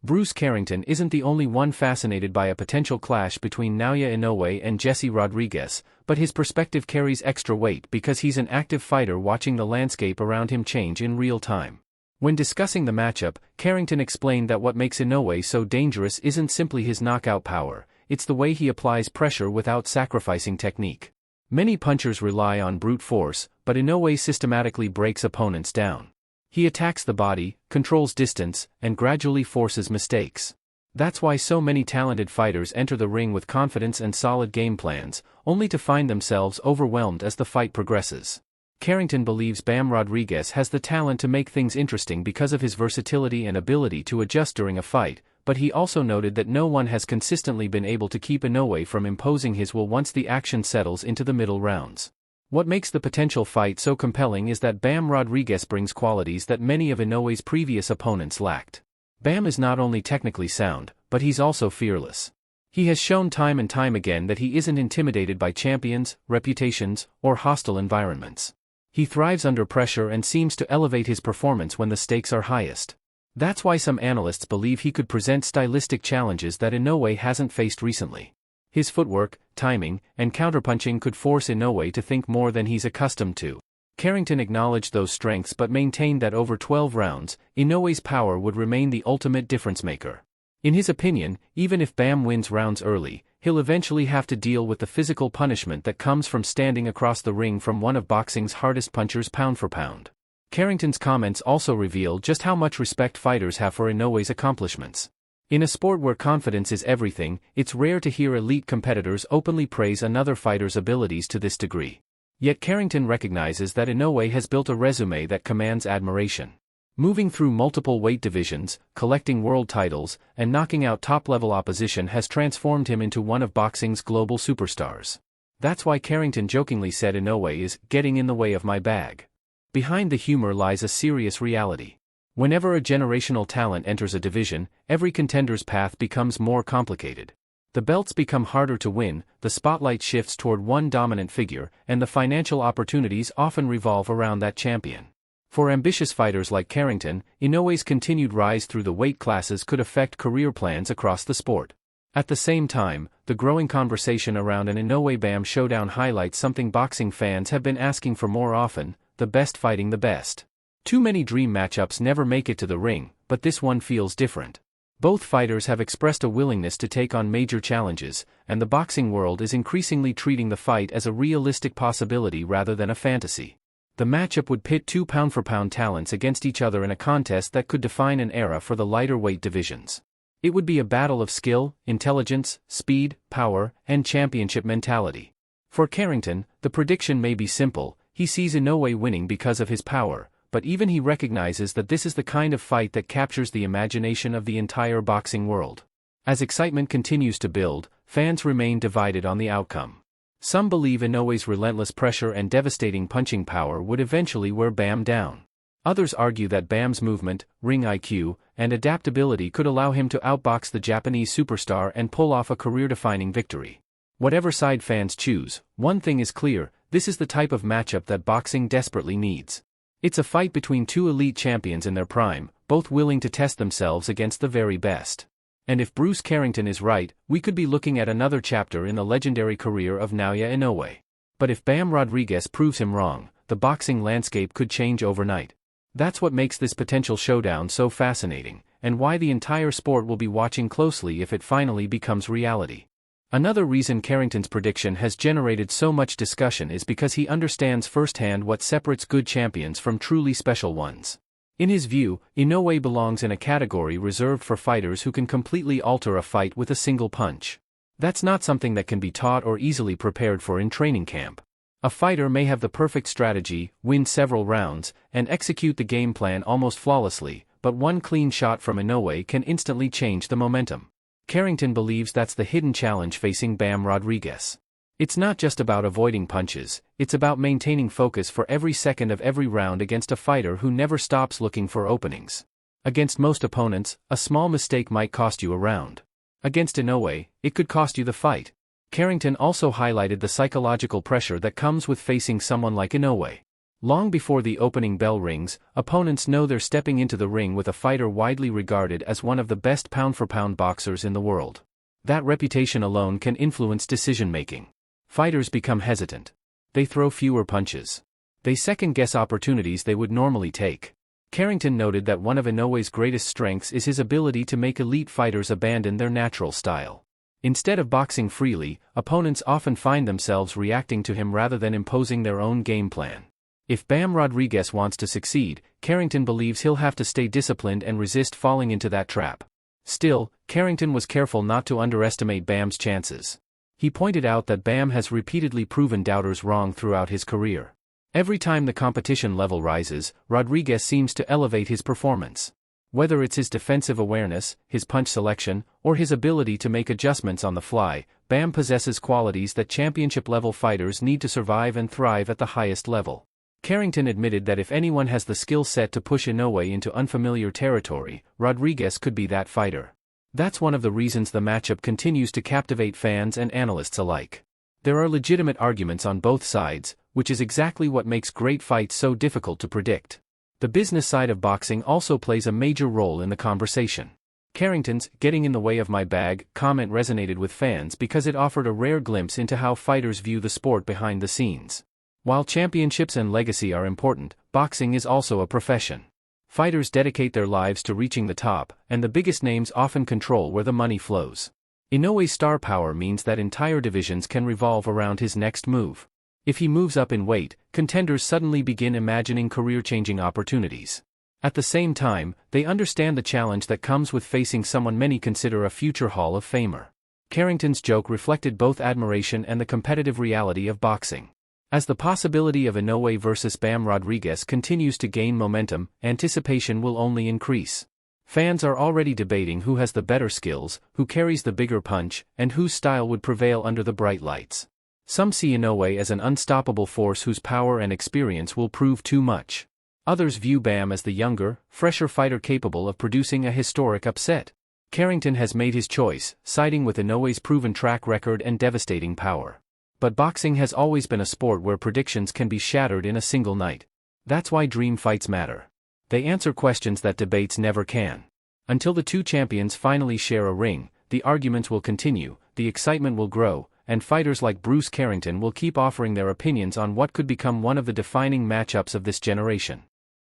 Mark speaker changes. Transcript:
Speaker 1: Bruce Carrington isn't the only one fascinated by a potential clash between Naoya Inoue and Jesse Rodriguez, but his perspective carries extra weight because he's an active fighter watching the landscape around him change in real time. When discussing the matchup, Carrington explained that what makes Inoue so dangerous isn't simply his knockout power, it's the way he applies pressure without sacrificing technique. Many punchers rely on brute force, but Inoue systematically breaks opponents down. He attacks the body, controls distance, and gradually forces mistakes. That's why so many talented fighters enter the ring with confidence and solid game plans, only to find themselves overwhelmed as the fight progresses. Carrington believes Bam Rodriguez has the talent to make things interesting because of his versatility and ability to adjust during a fight, but he also noted that no one has consistently been able to keep Inoue from imposing his will once the action settles into the middle rounds. What makes the potential fight so compelling is that Bam Rodriguez brings qualities that many of Inoue's previous opponents lacked. Bam is not only technically sound, but he's also fearless. He has shown time and time again that he isn't intimidated by champions, reputations, or hostile environments. He thrives under pressure and seems to elevate his performance when the stakes are highest. That's why some analysts believe he could present stylistic challenges that Inoue hasn't faced recently. His footwork, timing, and counterpunching could force Inoue to think more than he's accustomed to. Carrington acknowledged those strengths but maintained that over 12 rounds, Inoue's power would remain the ultimate difference-maker. In his opinion, even if Bam wins rounds early, he'll eventually have to deal with the physical punishment that comes from standing across the ring from one of boxing's hardest punchers pound for pound. Carrington's comments also reveal just how much respect fighters have for Inoue's accomplishments. In a sport where confidence is everything, it's rare to hear elite competitors openly praise another fighter's abilities to this degree. Yet Carrington recognizes that Inoue has built a resume that commands admiration. Moving through multiple weight divisions, collecting world titles, and knocking out top-level opposition has transformed him into one of boxing's global superstars. That's why Carrington jokingly said Inoue is getting in the way of my bag. Behind the humor lies a serious reality. Whenever a generational talent enters a division, every contender's path becomes more complicated. The belts become harder to win, the spotlight shifts toward one dominant figure, and the financial opportunities often revolve around that champion. For ambitious fighters like Carrington, Inoue's continued rise through the weight classes could affect career plans across the sport. At the same time, the growing conversation around an Inoue-Bam showdown highlights something boxing fans have been asking for more often: the best fighting the best. Too many dream matchups never make it to the ring, but this one feels different. Both fighters have expressed a willingness to take on major challenges, and the boxing world is increasingly treating the fight as a realistic possibility rather than a fantasy. The matchup would pit two pound-for-pound talents against each other in a contest that could define an era for the lighter weight divisions. It would be a battle of skill, intelligence, speed, power, and championship mentality. For Carrington, the prediction may be simple: he sees Inoue winning because of his power, but even he recognizes that this is the kind of fight that captures the imagination of the entire boxing world. As excitement continues to build, fans remain divided on the outcome. Some believe Inoue's relentless pressure and devastating punching power would eventually wear Bam down. Others argue that Bam's movement, ring IQ, and adaptability could allow him to outbox the Japanese superstar and pull off a career-defining victory. Whatever side fans choose, one thing is clear: this is the type of matchup that boxing desperately needs. It's a fight between two elite champions in their prime, both willing to test themselves against the very best. And if Bruce Carrington is right, we could be looking at another chapter in the legendary career of Naoya Inoue. But if Bam Rodriguez proves him wrong, the boxing landscape could change overnight. That's what makes this potential showdown so fascinating, and why the entire sport will be watching closely if it finally becomes reality. Another reason Carrington's prediction has generated so much discussion is because he understands firsthand what separates good champions from truly special ones. In his view, Inoue belongs in a category reserved for fighters who can completely alter a fight with a single punch. That's not something that can be taught or easily prepared for in training camp. A fighter may have the perfect strategy, win several rounds, and execute the game plan almost flawlessly, but one clean shot from Inoue can instantly change the momentum. Carrington believes that's the hidden challenge facing Bam Rodriguez. It's not just about avoiding punches, it's about maintaining focus for every second of every round against a fighter who never stops looking for openings. Against most opponents, a small mistake might cost you a round. Against Inoue, it could cost you the fight. Carrington also highlighted the psychological pressure that comes with facing someone like Inoue. Long before the opening bell rings, opponents know they're stepping into the ring with a fighter widely regarded as one of the best pound-for-pound boxers in the world. That reputation alone can influence decision-making. Fighters become hesitant. They throw fewer punches. They second-guess opportunities they would normally take. Carrington noted that one of Inoue's greatest strengths is his ability to make elite fighters abandon their natural style. Instead of boxing freely, opponents often find themselves reacting to him rather than imposing their own game plan. If Bam Rodriguez wants to succeed, Carrington believes he'll have to stay disciplined and resist falling into that trap. Still, Carrington was careful not to underestimate Bam's chances. He pointed out that Bam has repeatedly proven doubters wrong throughout his career. Every time the competition level rises, Rodriguez seems to elevate his performance. Whether it's his defensive awareness, his punch selection, or his ability to make adjustments on the fly, Bam possesses qualities that championship-level fighters need to survive and thrive at the highest level. Carrington admitted that if anyone has the skill set to push Inoue into unfamiliar territory, Rodriguez could be that fighter. That's one of the reasons the matchup continues to captivate fans and analysts alike. There are legitimate arguments on both sides, which is exactly what makes great fights so difficult to predict. The business side of boxing also plays a major role in the conversation. Carrington's "getting in the way of my bag" comment resonated with fans because it offered a rare glimpse into how fighters view the sport behind the scenes. While championships and legacy are important, boxing is also a profession. Fighters dedicate their lives to reaching the top, and the biggest names often control where the money flows. Inoue's star power means that entire divisions can revolve around his next move. If he moves up in weight, contenders suddenly begin imagining career-changing opportunities. At the same time, they understand the challenge that comes with facing someone many consider a future Hall of Famer. Carrington's joke reflected both admiration and the competitive reality of boxing. As the possibility of Inoue versus Bam Rodriguez continues to gain momentum, anticipation will only increase. Fans are already debating who has the better skills, who carries the bigger punch, and whose style would prevail under the bright lights. Some see Inoue as an unstoppable force whose power and experience will prove too much. Others view Bam as the younger, fresher fighter capable of producing a historic upset. Carrington has made his choice, siding with Inoue's proven track record and devastating power. But boxing has always been a sport where predictions can be shattered in a single night. That's why dream fights matter. They answer questions that debates never can. Until the two champions finally share a ring, the arguments will continue, the excitement will grow, and fighters like Bruce Carrington will keep offering their opinions on what could become one of the defining matchups of this generation.